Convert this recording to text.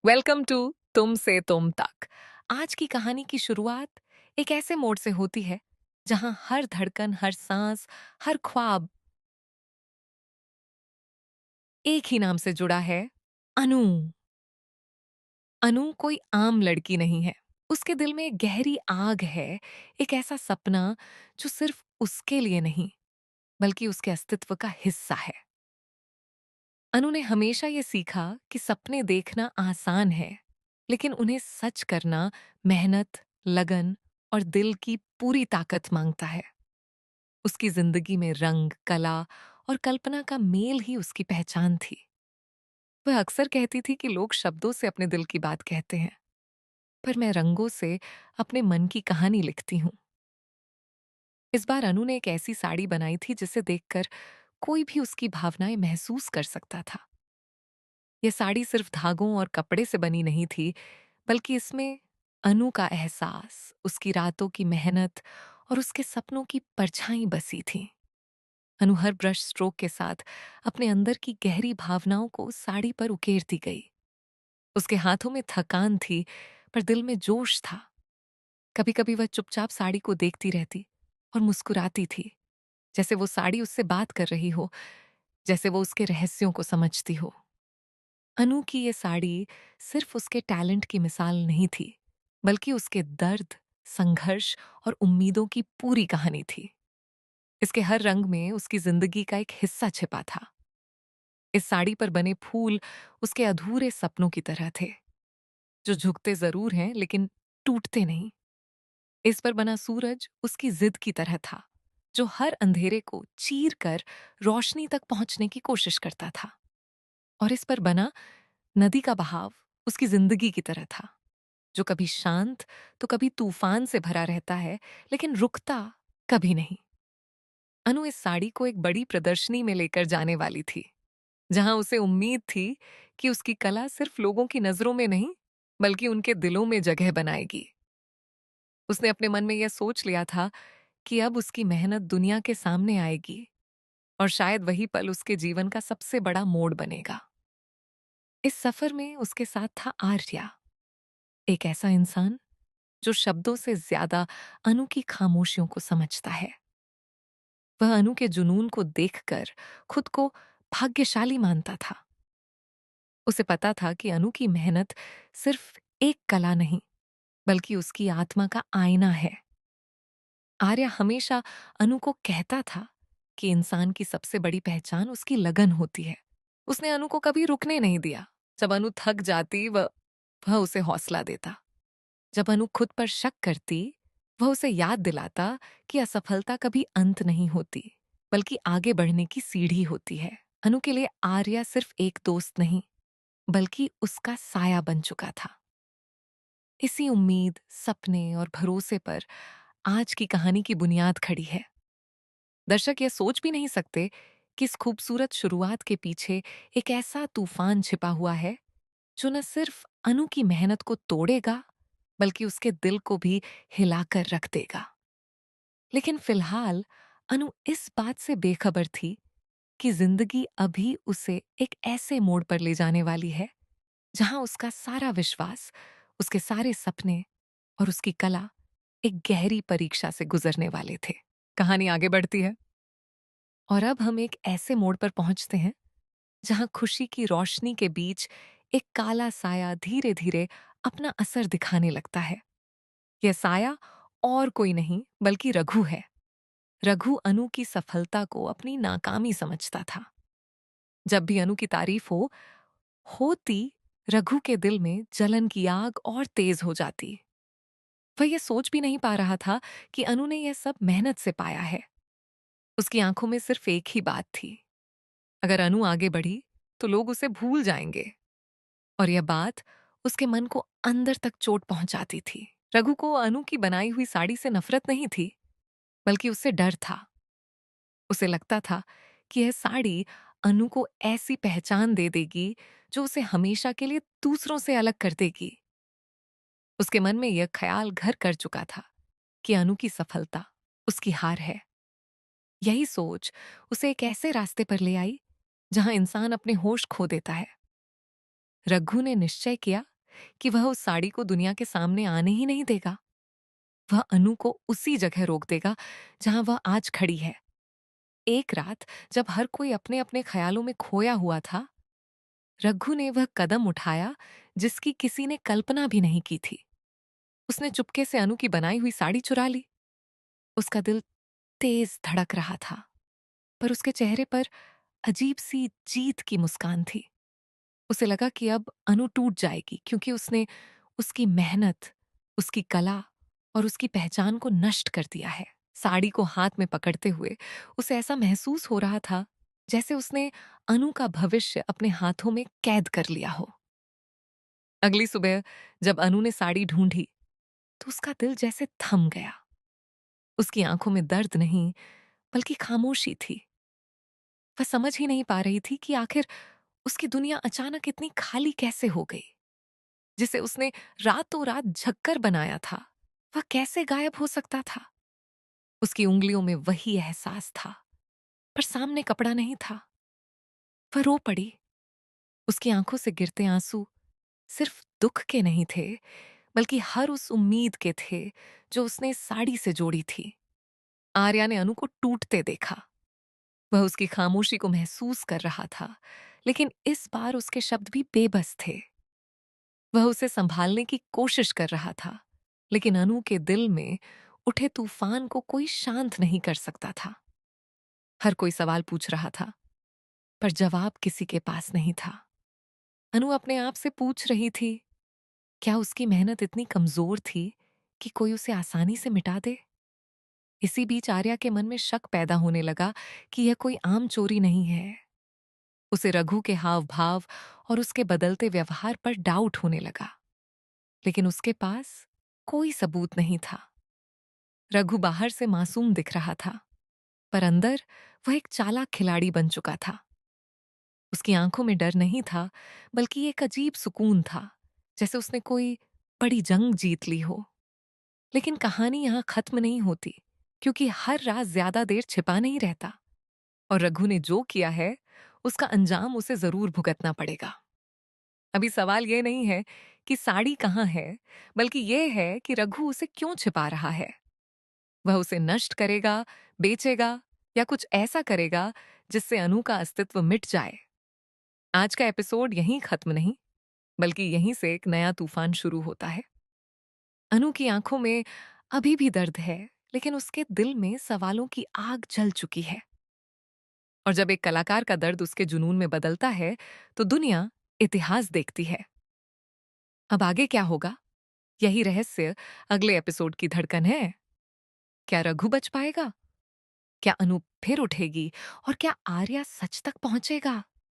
Welcome to तुम से तुम तक। आज की कहानी की शुरुआत एक ऐसे मोड़ से होती है जहां हर धड़कन, हर सांस, हर ख्वाब एक ही नाम से जुड़ा है। अनु। अनु कोई आम लड़की नहीं है। उसके दिल में एक गहरी आग है, एक ऐसा सपना जो सिर्फ उसके लिए नहीं बल्कि उसके अस्तित्व का हिस्सा है। अनु ने हमेशा ये सीखा कि सपने देखना आसान है, लेकिन उन्हें सच करना मेहनत, लगन और दिल की पूरी ताकत मांगता है। उसकी जिंदगी में रंग, कला और कल्पना का मेल ही उसकी पहचान थी। वह अक्सर कहती थी कि लोग शब्दों से अपने दिल की बात कहते हैं, पर मैं रंगों से अपने मन की कहानी लिखती हूँ। इस बार अनु ने एक ऐसी साड़ी बनाई थी जिसे देखकर कोई भी उसकी भावनाएं महसूस कर सकता था। यह साड़ी सिर्फ धागों और कपड़े से बनी नहीं थी, बल्कि इसमें अनु का एहसास, उसकी रातों की मेहनत और उसके सपनों की परछाई बसी थी। अनु हर ब्रश स्ट्रोक के साथ अपने अंदर की गहरी भावनाओं को साड़ी पर उकेरती गई। उसके हाथों में थकान थी, पर दिल में जोश था। कभी कभी वह चुपचाप साड़ी को देखती रहती और मुस्कुराती थी, जैसे वो साड़ी उससे बात कर रही हो, जैसे वो उसके रहस्यों को समझती हो। अनु की ये साड़ी सिर्फ उसके टैलेंट की मिसाल नहीं थी, बल्कि उसके दर्द, संघर्ष और उम्मीदों की पूरी कहानी थी। इसके हर रंग में उसकी जिंदगी का एक हिस्सा छिपा था। इस साड़ी पर बने फूल उसके अधूरे सपनों की तरह थे, जो झुकते जरूर हैं लेकिन टूटते नहीं। इस पर बना सूरज उसकी जिद की तरह था, जो हर अंधेरे को चीर कर रोशनी तक पहुंचने की कोशिश करता था। और इस पर बना नदी का बहाव उसकी जिंदगी की तरह था, जो कभी शांत तो कभी तूफान से भरा रहता है, लेकिन रुकता कभी नहीं। अनु इस साड़ी को एक बड़ी प्रदर्शनी में लेकर जाने वाली थी, जहां उसे उम्मीद थी कि उसकी कला सिर्फ लोगों की नजरों में नहीं, बल्कि उनके दिलों में जगह बनाएगी। उसने अपने मन में यह सोच लिया था कि अब उसकी मेहनत दुनिया के सामने आएगी, और शायद वही पल उसके जीवन का सबसे बड़ा मोड़ बनेगा। इस सफर में उसके साथ था आर्या, एक ऐसा इंसान जो शब्दों से ज्यादा अनु की खामोशियों को समझता है। वह अनु के जुनून को देखकर खुद को भाग्यशाली मानता था। उसे पता था कि अनु की मेहनत सिर्फ एक कला नहीं, बल्कि उसकी आत्मा का आईना है। आर्य हमेशा अनु को कहता था कि इंसान की सबसे बड़ी पहचान उसकी लगन होती है। उसने अनु को कभी रुकने नहीं दिया। जब अनु थक जाती, वह उसे हौसला देता। जब अनु खुद पर शक करती, वह उसे याद दिलाता कि असफलता कभी अंत नहीं होती, बल्कि आगे बढ़ने की सीढ़ी होती है। अनु के लिए आर्या सिर्फ एक दोस्त नहीं, बल्कि उसका साया बन चुका था। इसी उम्मीद, सपने और भरोसे पर आज की कहानी की बुनियाद खड़ी है। दर्शक यह सोच भी नहीं सकते कि इस खूबसूरत शुरुआत के पीछे एक ऐसा तूफान छिपा हुआ है, जो न सिर्फ अनु की मेहनत को तोड़ेगा, बल्कि उसके दिल को भी हिलाकर रख देगा। लेकिन फिलहाल अनु इस बात से बेखबर थी कि जिंदगी अभी उसे एक ऐसे मोड़ पर ले जाने वाली है, जहां उसका सारा विश्वास, उसके सारे सपने और उसकी कला एक गहरी परीक्षा से गुजरने वाले थे। कहानी आगे बढ़ती है, और अब हम एक ऐसे मोड़ पर पहुंचते हैं जहां खुशी की रोशनी के बीच एक काला साया धीरे धीरे अपना असर दिखाने लगता है। यह साया और कोई नहीं बल्कि रघु है। रघु अनु की सफलता को अपनी नाकामी समझता था। जब भी अनु की तारीफ होती, रघु के दिल में जलन की आग और तेज हो जाती। वह यह सोच भी नहीं पा रहा था कि अनु ने यह सब मेहनत से पाया है। उसकी आंखों में सिर्फ एक ही बात थी, अगर अनु आगे बढ़ी तो लोग उसे भूल जाएंगे। और यह बात उसके मन को अंदर तक चोट पहुंचाती थी। रघु को अनु की बनाई हुई साड़ी से नफरत नहीं थी, बल्कि उससे डर था। उसे लगता था कि यह साड़ी अनु को ऐसी पहचान दे देगी जो उसे हमेशा के लिए दूसरों से अलग कर देगी। उसके मन में यह ख्याल घर कर चुका था कि अनु की सफलता उसकी हार है। यही सोच उसे एक ऐसे रास्ते पर ले आई जहां इंसान अपने होश खो देता है। रघु ने निश्चय किया कि वह उस साड़ी को दुनिया के सामने आने ही नहीं देगा। वह अनु को उसी जगह रोक देगा जहां वह आज खड़ी है। एक रात जब हर कोई अपने अपने ख्यालों में खोया हुआ था, रघु ने वह कदम उठाया जिसकी किसी ने कल्पना भी नहीं की थी। उसने चुपके से अनु की बनाई हुई साड़ी चुरा ली। उसका दिल तेज धड़क रहा था, पर उसके चेहरे पर अजीब सी जीत की मुस्कान थी। उसे लगा कि अब अनु टूट जाएगी क्योंकि उसने उसकी मेहनत, उसकी कला और उसकी पहचान को नष्ट कर दिया है। साड़ी को हाथ में पकड़ते हुए उसे ऐसा महसूस हो रहा था जैसे उसने अनु का भविष्य अपने हाथों में कैद कर लिया हो। अगली सुबह जब अनु ने साड़ी ढूंढी तो उसका दिल जैसे थम गया। उसकी आंखों में दर्द नहीं, बल्कि खामोशी थी। वह समझ ही नहीं पा रही थी कि आखिर उसकी दुनिया अचानक इतनी खाली कैसे हो गई। जिसे उसने रातों रात झक्कर बनाया था, वह कैसे गायब हो सकता था। उसकी उंगलियों में वही एहसास था, पर सामने कपड़ा नहीं था। वह रो पड़ी। उसकी आंखों से गिरते आंसू सिर्फ दुख के नहीं थे, बल्कि हर उस उम्मीद के थे जो उसने इस साड़ी से जोड़ी थी। आर्या ने अनु को टूटते देखा। वह उसकी खामोशी को महसूस कर रहा था, लेकिन इस बार उसके शब्द भी बेबस थे। वह उसे संभालने की कोशिश कर रहा था, लेकिन अनु के दिल में उठे तूफान को कोई शांत नहीं कर सकता था। हर कोई सवाल पूछ रहा था, पर जवाब किसी के पास नहीं था। अनु अपने आप से पूछ रही थी, क्या उसकी मेहनत इतनी कमजोर थी कि कोई उसे आसानी से मिटा दे? इसी बीच आर्या के मन में शक पैदा होने लगा कि यह कोई आम चोरी नहीं है। उसे रघु के हाव भाव और उसके बदलते व्यवहार पर डाउट होने लगा, लेकिन उसके पास कोई सबूत नहीं था। रघु बाहर से मासूम दिख रहा था, पर अंदर वह एक चालाक खिलाड़ी बन चुका था। उसकी आंखों में डर नहीं था, बल्कि एक अजीब सुकून था, जैसे उसने कोई बड़ी जंग जीत ली हो। लेकिन कहानी यहां खत्म नहीं होती, क्योंकि हर राज ज्यादा देर छिपा नहीं रहता, और रघु ने जो किया है उसका अंजाम उसे जरूर भुगतना पड़ेगा। अभी सवाल यह नहीं है कि साड़ी कहाँ है, बल्कि यह है कि रघु उसे क्यों छिपा रहा है। वह उसे नष्ट करेगा, बेचेगा, या कुछ ऐसा करेगा जिससे अनु का अस्तित्व मिट जाए। आज का एपिसोड यहीं खत्म नहीं, बल्कि यहीं से एक नया तूफान शुरू होता है। अनु की आंखों में अभी भी दर्द है, लेकिन उसके दिल में सवालों की आग जल चुकी है। और जब एक कलाकार का दर्द उसके जुनून में बदलता है, तो दुनिया इतिहास देखती है। अब आगे क्या होगा, यही रहस्य अगले एपिसोड की धड़कन है। क्या रघु बच पाएगा? क्या अनु फिर उठेगी? और क्या आर्या सच तक पहुंचेगा?